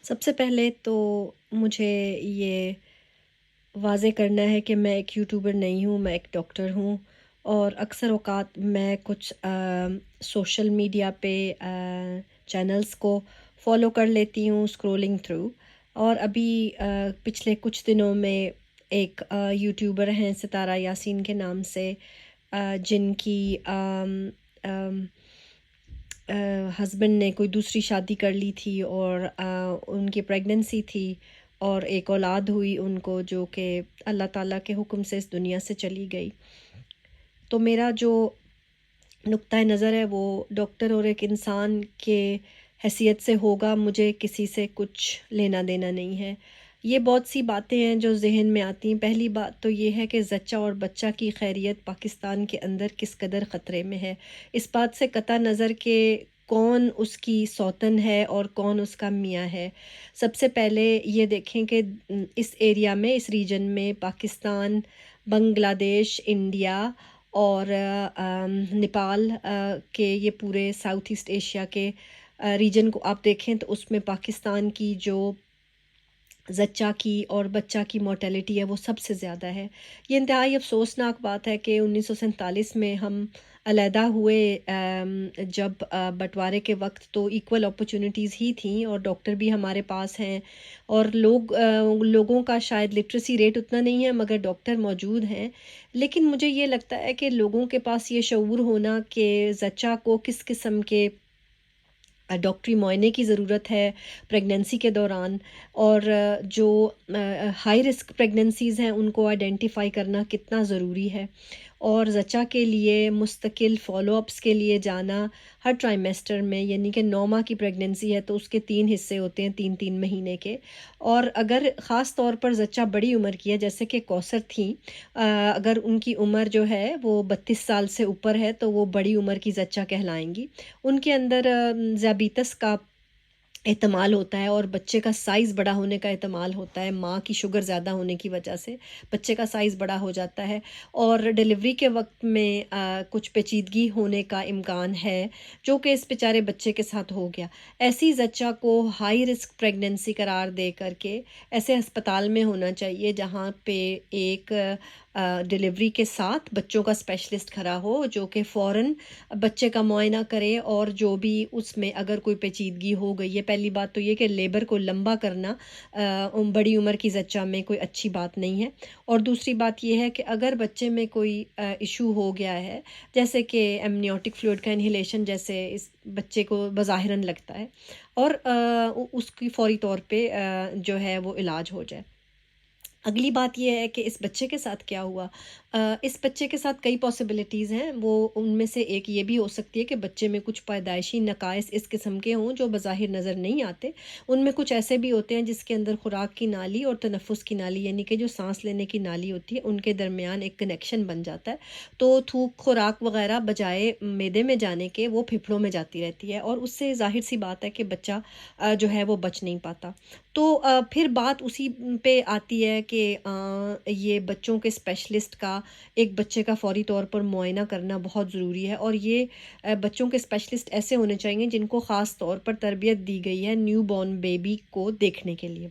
سب سے پہلے تو مجھے یہ واضح کرنا ہے کہ میں ایک یوٹیوبر نہیں ہوں، میں ایک ڈاکٹر ہوں، اور اکثر اوقات میں کچھ سوشل میڈیا پہ چینلز کو فالو کر لیتی ہوں اسکرولنگ تھرو. اور ابھی پچھلے کچھ دنوں میں ایک یوٹیوبر ہیں ستارہ یاسین کے نام سے، جن کی ہسبینڈ نے کوئی دوسری شادی کر لی تھی، اور ان کی پریگننسی تھی اور ایک اولاد ہوئی ان کو، جو کہ اللہ تعالیٰ کے حکم سے اس دنیا سے چلی گئی. تو میرا جو نقطۂ نظر ہے وہ ڈاکٹر اور ایک انسان کے حیثیت سے ہوگا. مجھے کسی سے کچھ لینا دینا نہیں ہے. یہ بہت سی باتیں ہیں جو ذہن میں آتی ہیں. پہلی بات تو یہ ہے کہ زچہ اور بچہ کی خیریت پاکستان کے اندر کس قدر خطرے میں ہے. اس بات سے قطع نظر کہ کون اس کی سوتن ہے اور کون اس کا میاں ہے. سب سے پہلے یہ دیکھیں کہ اس ایریا میں، اس ریجن میں، پاکستان، بنگلہ دیش، انڈیا اور نیپال کے یہ پورے ساؤتھ ایسٹ ایشیا کے ریجن کو آپ دیکھیں تو اس میں پاکستان کی جو زچہ کی اور بچہ کی مورٹیلٹی ہے وہ سب سے زیادہ ہے. یہ انتہائی افسوسناک بات ہے کہ 1947 میں ہم علیحدہ ہوئے، جب بٹوارے کے وقت تو ایکول اپرچونٹیز ہی تھیں اور ڈاکٹر بھی ہمارے پاس ہیں، اور لوگوں کا شاید لٹریسی ریٹ اتنا نہیں ہے مگر ڈاکٹر موجود ہیں. لیکن مجھے یہ لگتا ہے کہ لوگوں کے پاس یہ شعور ہونا کہ زچہ کو کس قسم کے ڈاکٹری معائنے کی ضرورت ہے پریگننسی کے دوران، اور جو ہائی رسک پریگننسیز ہیں ان کو آئیڈینٹیفائی کرنا کتنا ضروری ہے، اور زچہ کے لیے مستقل فالو اپس کے لیے جانا ہر ٹرائمیسٹر میں. یعنی کہ 9 ماہ کی پریگننسی ہے تو اس کے 3 حصے ہوتے ہیں، 3 مہینے کے. اور اگر خاص طور پر زچہ بڑی عمر کی ہے جیسے کہ کوثر تھیں، اگر ان کی عمر جو ہے وہ 32 سال سے اوپر ہے تو وہ بڑی عمر کی زچہ کہلائیں گی. ان کے اندر ذیابیطس کا احتمال ہوتا ہے اور بچے کا سائز بڑا ہونے کا احتمال ہوتا ہے. ماں کی شوگر زیادہ ہونے کی وجہ سے بچے کا سائز بڑا ہو جاتا ہے، اور ڈیلیوری کے وقت میں کچھ پیچیدگی ہونے کا امکان ہے، جو کہ اس بیچارے بچے کے ساتھ ہو گیا. ایسی زچہ کو ہائی رسک پریگننسی قرار دے کر کے ایسے ہسپتال میں ہونا چاہیے جہاں پہ ایک ڈیلیوری کے ساتھ بچوں کا اسپیشلسٹ کھڑا ہو، جو کہ فوراً بچے کا معائنہ کرے، اور جو بھی اس میں اگر کوئی پیچیدگی ہو گئی ہے. پہلی بات تو یہ کہ لیبر کو لمبا کرنا بڑی عمر کی زچہ میں کوئی اچھی بات نہیں ہے. اور دوسری بات یہ ہے کہ اگر بچے میں کوئی ایشو ہو گیا ہے، جیسے کہ ایمنیوٹک فلوئڈ کا انہیلیشن جیسے اس بچے کو بظاہراً لگتا ہے، اور اس کی فوری طور پہ جو ہے وہ علاج ہو جائے. اگلی بات یہ ہے کہ اس بچے کے ساتھ کیا ہوا. اس بچے کے ساتھ کئی پاسبلٹیز ہیں. وہ ان میں سے ایک یہ بھی ہو سکتی ہے کہ بچے میں کچھ پیدائشی نقائص اس قسم کے ہوں جو بظاہر نظر نہیں آتے. ان میں کچھ ایسے بھی ہوتے ہیں جس کے اندر خوراک کی نالی اور تنفس کی نالی، یعنی کہ جو سانس لینے کی نالی ہوتی ہے، ان کے درمیان ایک کنیکشن بن جاتا ہے. تو تھوک، خوراک وغیرہ بجائے معدے میں جانے کے وہ پھیپھڑوں میں جاتی رہتی ہے، اور اس سے ظاہر سی بات ہے کہ بچہ جو ہے وہ بچ نہیں پاتا. تو پھر بات اسی پہ آتی ہے کہ یہ بچوں کے اسپیشلسٹ کا ایک بچے کا فوری طور پر معائنہ کرنا بہت ضروری ہے. اور یہ بچوں کے اسپیشلسٹ ایسے ہونے چاہیے جن کو خاص طور پر تربیت دی گئی ہے نیو بورن بیبی کو دیکھنے کے لیے.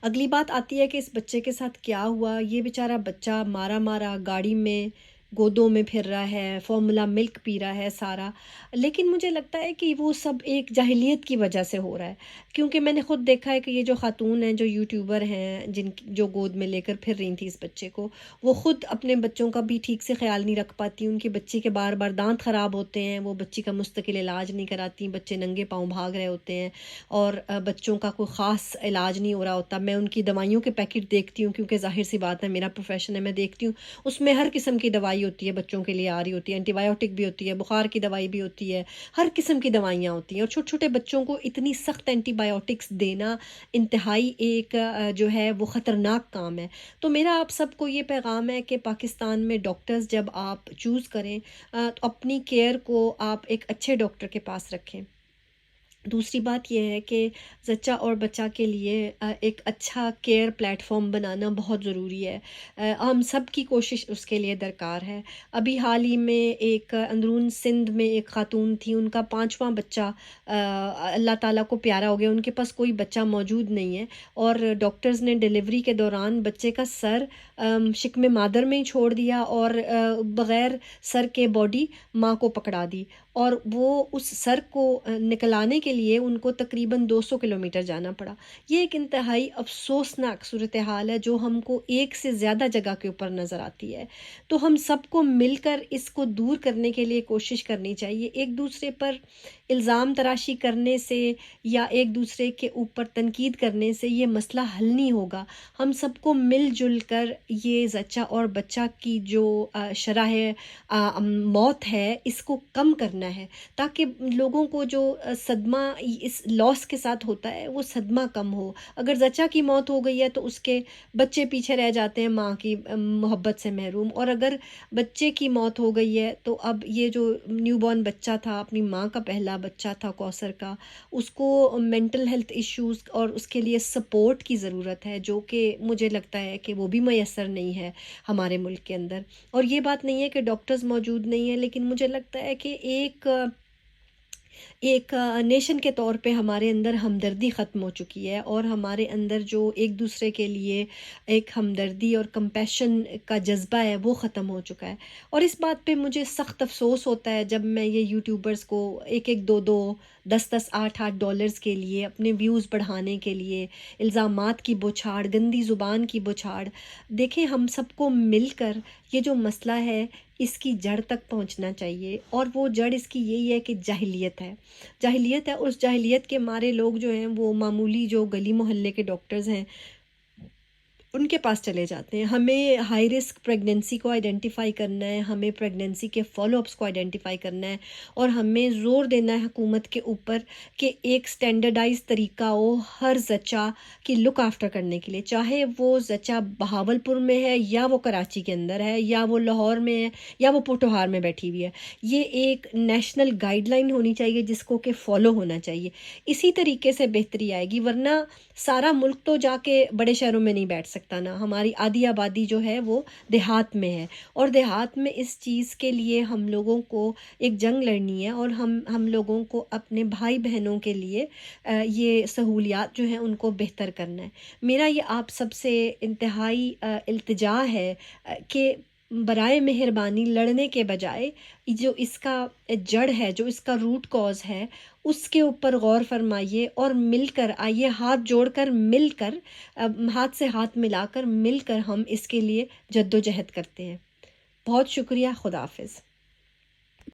اگلی بات آتی ہے کہ اس بچے کے ساتھ کیا ہوا. یہ بیچارہ بچہ مارا مارا گاڑی میں گودوں میں پھر رہا ہے، فارمولا ملک پی رہا ہے سارا. لیکن مجھے لگتا ہے کہ وہ سب ایک جاہلیت کی وجہ سے ہو رہا ہے، کیونکہ میں نے خود دیکھا ہے کہ یہ جو خاتون ہیں، جو یوٹیوبر ہیں، جو گود میں لے کر پھر رہی تھی اس بچے کو، وہ خود اپنے بچوں کا بھی ٹھیک سے خیال نہیں رکھ پاتی. ان کی بچی کے بار بار دانت خراب ہوتے ہیں، وہ بچی کا مستقل علاج نہیں کراتی، بچے ننگے پاؤں بھاگ رہے ہوتے ہیں، اور بچوں کا کوئی خاص علاج نہیں ہو رہا ہوتا. میں ان کی دوائیوں کے پیکٹ دیکھتی ہوں، کیونکہ ظاہر سی بات ہے میرا پروفیشن ہے، میں دیکھتی ہوں اس میں ہر قسم کی دوائی ہوتی ہے، بچوں کے لیے آ رہی ہوتی ہے، اینٹی بایوٹک بھی ہوتی ہے، بخار کی دوائی بھی ہوتی ہے، ہر قسم کی دوائیاں ہوتی ہیں. اور چھوٹے چھوٹے بچوں کو اتنی سخت اینٹی بایوٹکس دینا انتہائی ایک جو ہے وہ خطرناک کام ہے. تو میرا آپ سب کو یہ پیغام ہے کہ پاکستان میں ڈاکٹرز جب آپ چوز کریں تو اپنی کیئر کو آپ ایک اچھے ڈاکٹر کے پاس رکھیں. دوسری بات یہ ہے کہ زچہ اور بچہ کے لیے ایک اچھا کیئر پلیٹ فارم بنانا بہت ضروری ہے۔ ہم سب کی کوشش اس کے لیے درکار ہے۔ ابھی حال ہی میں ایک اندرون سندھ میں ایک خاتون تھی، ان کا 5واں بچہ اللہ تعالیٰ کو پیارا ہو گیا، ان کے پاس کوئی بچہ موجود نہیں ہے، اور ڈاکٹرز نے ڈیلیوری کے دوران بچے کا سر شکم مادر میں ہی چھوڑ دیا، اور بغیر سر کے باڈی ماں کو پکڑا دی، اور وہ اس سر کو نکلانے کے لیے ان کو تقریباً 200 کلومیٹر جانا پڑا۔ یہ ایک انتہائی افسوسناک صورتحال ہے جو ہم کو ایک سے زیادہ جگہ کے اوپر نظر آتی ہے۔ تو ہم سب کو مل کر اس کو دور کرنے کے لیے کوشش کرنی چاہیے۔ ایک دوسرے پر الزام تراشی کرنے سے یا ایک دوسرے کے اوپر تنقید کرنے سے یہ مسئلہ حل نہیں ہوگا۔ ہم سب کو مل جل کر یہ زچہ اور بچہ کی جو شرح موت ہے اس کو کم کرنا ہے، تاکہ لوگوں کو جو صدمہ اس لاس کے ساتھ ہوتا ہے وہ صدمہ کم ہو۔ اگر زچہ کی موت ہو گئی ہے تو اس کے بچے پیچھے رہ جاتے ہیں ماں کی محبت سے محروم، اور اگر بچے کی موت ہو گئی ہے تو اب یہ جو نیو بورن بچہ تھا، اپنی ماں کا پہلا بچہ تھا کوثر کا، اس کو مینٹل ہیلتھ ایشوز اور اس کے لیے سپورٹ کی ضرورت ہے، جو کہ مجھے لگتا ہے کہ وہ بھی میسر نہیں ہے ہمارے ملک کے اندر۔ اور یہ بات نہیں ہے کہ ڈاکٹرز موجود نہیں ہیں، لیکن مجھے لگتا ہے کہ ایک نیشن کے طور پہ ہمارے اندر ہمدردی ختم ہو چکی ہے، اور ہمارے اندر جو ایک دوسرے کے لیے ایک ہمدردی اور کمپیشن کا جذبہ ہے وہ ختم ہو چکا ہے۔ اور اس بات پہ مجھے سخت افسوس ہوتا ہے جب میں یہ یوٹیوبرز کو 1-1 2-2 10-10 8-8 ڈالرز کے لیے اپنے ویوز بڑھانے کے لیے الزامات کی بوچھاڑ، گندی زبان کی بوچھاڑ۔ دیکھیں، ہم سب کو مل کر یہ جو مسئلہ ہے اس کی جڑ تک پہنچنا چاہیے، اور وہ جڑ اس کی یہی ہے کہ جاہلیت ہے۔ جاہلیت ہے، اس جاہلیت کے مارے لوگ جو ہیں وہ معمولی جو گلی محلے کے ڈاکٹرز ہیں ان کے پاس چلے جاتے ہیں۔ ہمیں ہائی رسک پریگننسی کو آئیڈینٹیفائی کرنا ہے، ہمیں پریگننسی کے فالو اپس کو آئیڈینٹیفائی کرنا ہے، اور ہمیں زور دینا ہے حکومت کے اوپر کہ ایک سٹینڈرڈائز طریقہ ہو ہر زچہ کی لک آفٹر کرنے کے لیے، چاہے وہ زچہ بہاول پور میں ہے یا وہ کراچی کے اندر ہے یا وہ لاہور میں ہے یا وہ پوٹوہار میں بیٹھی ہوئی ہے۔ یہ ایک نیشنل گائیڈ لائن ہونی چاہیے جس کو کہ فالو ہونا چاہیے، اسی طریقے سے بہتری آئے گی، ورنہ سارا ملک تو جا کے بڑے شہروں میں نہیں بیٹھ سکتا نا۔ ہماری آدھی آبادی جو ہے وہ دیہات میں ہے، اور دیہات میں اس چیز کے لیے ہم لوگوں کو ایک جنگ لڑنی ہے، اور ہم لوگوں کو اپنے بھائی بہنوں کے لیے یہ سہولیات جو ہیں ان کو بہتر کرنا ہے۔ میرا یہ آپ سب سے انتہائی التجا ہے کہ برائے مہربانی لڑنے کے بجائے جو اس کا جڑ ہے، جو اس کا روٹ کاز ہے، اس کے اوپر غور فرمائیے، اور مل کر آئیے، ہاتھ جوڑ کر مل کر، ہاتھ سے ہاتھ ملا کر مل کر ہم اس کے لیے جد و جہد کرتے ہیں۔ بہت شکریہ، خدا حافظ۔